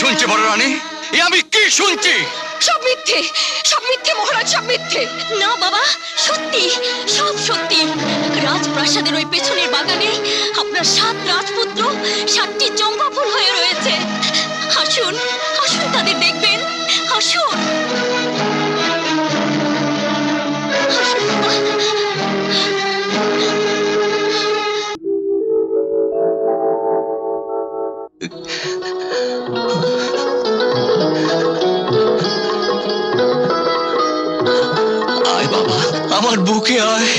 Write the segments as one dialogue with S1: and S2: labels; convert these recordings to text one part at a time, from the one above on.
S1: শুনছি বড় রানী? আমি কি শুনছি?
S2: সব মিথ্যে মহারাজ, সব মিথ্যে।
S3: না বাবা, সত্যি, সব সত্যি। রাজপ্রাসাদের ওই পেছনের বাগানে আপনার 7 রাজপুত্র 7টি চম্পা ফুল হয়ে রয়েছে। আসুন, আসুন তাদের দেখবেন, আসুন।
S1: আয় বাবা, আমার বুকে আয়।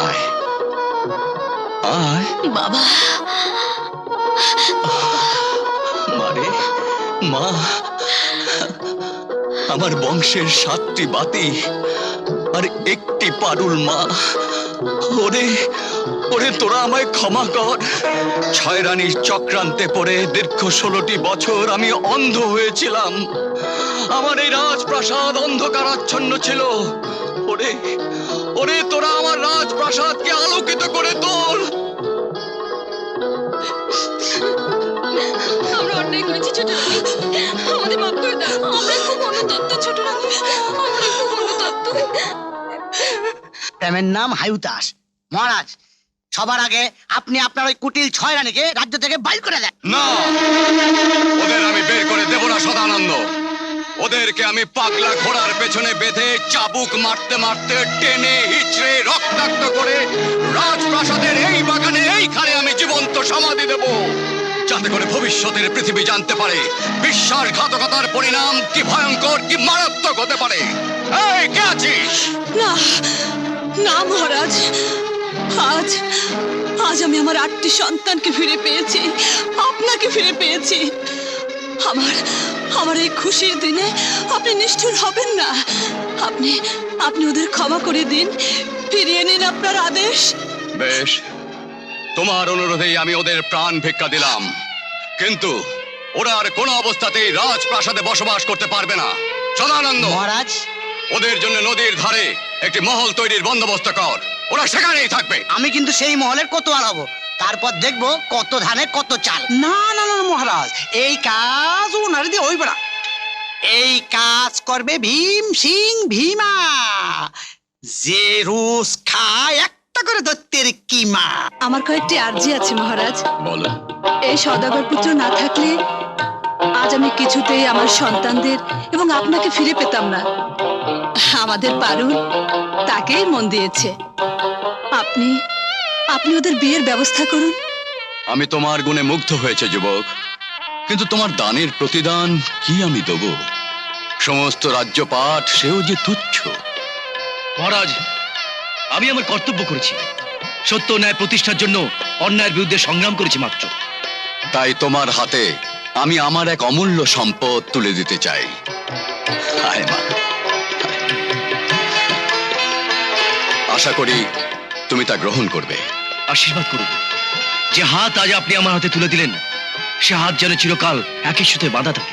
S1: আয় আয়
S3: বাবা।
S1: মারে মা, আমার বংশের 7টি বাতি আর একটি পারুল মা। ওরে ওরে, তোরা আমায় ক্ষমা কর। 6 রানীর চক্রান্তে পড়ে দীর্ঘ 16টি বছর আমি অন্ধ হয়েছিলাম। আমার এই রাজপ্রাসাদ অন্ধকারাচ্ছন্ন ছিল। ওরে ওরে, তোরা আমার রাজপ্রাসাদকে আলোকিত করে তোল।
S3: আমরা অন্যায় করেছি ছোট রানী, আমাদের মাফ করে দাও। আমরা খুব অনুতপ্ত ছোট রানী, আমরা খুব অনুতপ্ত।
S4: প্রেমের নাম হায়ুতাস। মহারাজ, সবার আগে আপনি আপনার ওই কুটিল 6 রানীকে রাজ্য থেকে বাইর করে দেন।
S1: না, ওদের আমি বের করে দেব না সদানন্দ। ওদেরকে আমি পাগলা ঘোড়ার পেছনে বেঁধে চাবুক মারতে মারতে টেনে হিচড়ে রক্তাক্ত করে রাজপ্রাসাদের এই বাগানে এইখানে আমি জীবন্ত সমাধি দেব, যাতে করে ভবিষ্যতের পৃথিবী জানতে পারে বিশ্বাসঘাতকতার পরিণাম কি ভয়ঙ্কর, কি মারাত্মক হতে পারে। এই, কে আছিস?
S2: না না মহারাজ, আজ আজ আমি আমার 8টি সন্তানকে ফিরে পেয়েছি, আপনাকে ফিরে পেয়েছি। আমার আমার এই খুশির দিনে আপনি নিষ্ঠুর হবেন না। আপনি আপনি ওদের ক্ষমা করে দিন, ফিরিয়ে নিন আপনার আদেশ।
S1: বেশ, তোমার অনুরোধেই আমি ওদের প্রাণ ভিক্ষা দিলাম, কিন্তু ওরা আর কোনো অবস্থাতেই রাজপ্রাসাদে বসবাস করতে পারবে না। সদানন্দ,
S4: মহারাজ,
S1: ওদের জন্য নদীর ধারে একটি মহল তৈরির বন্দোবস্ত কর। ওরা সেখানেই থাকবে।
S4: আমি কিন্তু সেই মহলের কোতোয়াল হব, তারপর দেখবো কত ধানে কত চাল।
S5: না না না মহারাজ, এই কাজ ওনার দিয়ে হইবে না। এই কাজ করবে ভীম সিং ভীমা, যে রোজ খায় একটা করে দত্তের কিমা।
S2: আমার কয়েকটি আর্জি আছে মহারাজ।
S1: বলো।
S2: এই সওদাগর পুত্র না থাকলে আজ আমি কিছুতেই আমার সন্তানদের এবং আপনাকে ফিরে পেতাম না। আমাদের পারুল তাকেই মন দিয়েছে। আপনি আপনি ওদের বিয়ের ব্যবস্থা করুন।
S1: আমি তোমার গুণে মুগ্ধ হয়েছে যুবক, কিন্তু তোমার দানের প্রতিদান কি আমি দেব? সমস্ত রাজ্যপাট সেও যে তুচ্ছ।
S6: মহারাজ, আমি আমার কর্তব্য করেছি। সত্য ন্যায় প্রতিষ্ঠার জন্য অন্যায়ের বিরুদ্ধে সংগ্রাম করেছি মাত্র।
S1: তাই তোমার হাতে আমি আমার এক অমূল্য সম্পদ তুলে দিতে চাই। আয় মা, আশা করি তুমি তা গ্রহণ করবে।
S6: আশীর্বাদ করুন। যে হাত আজ আপনি আমার হাতে তুলে দিলেন, সে হাত যেন চিরকাল একই সুতোয় বাঁধা থাকে।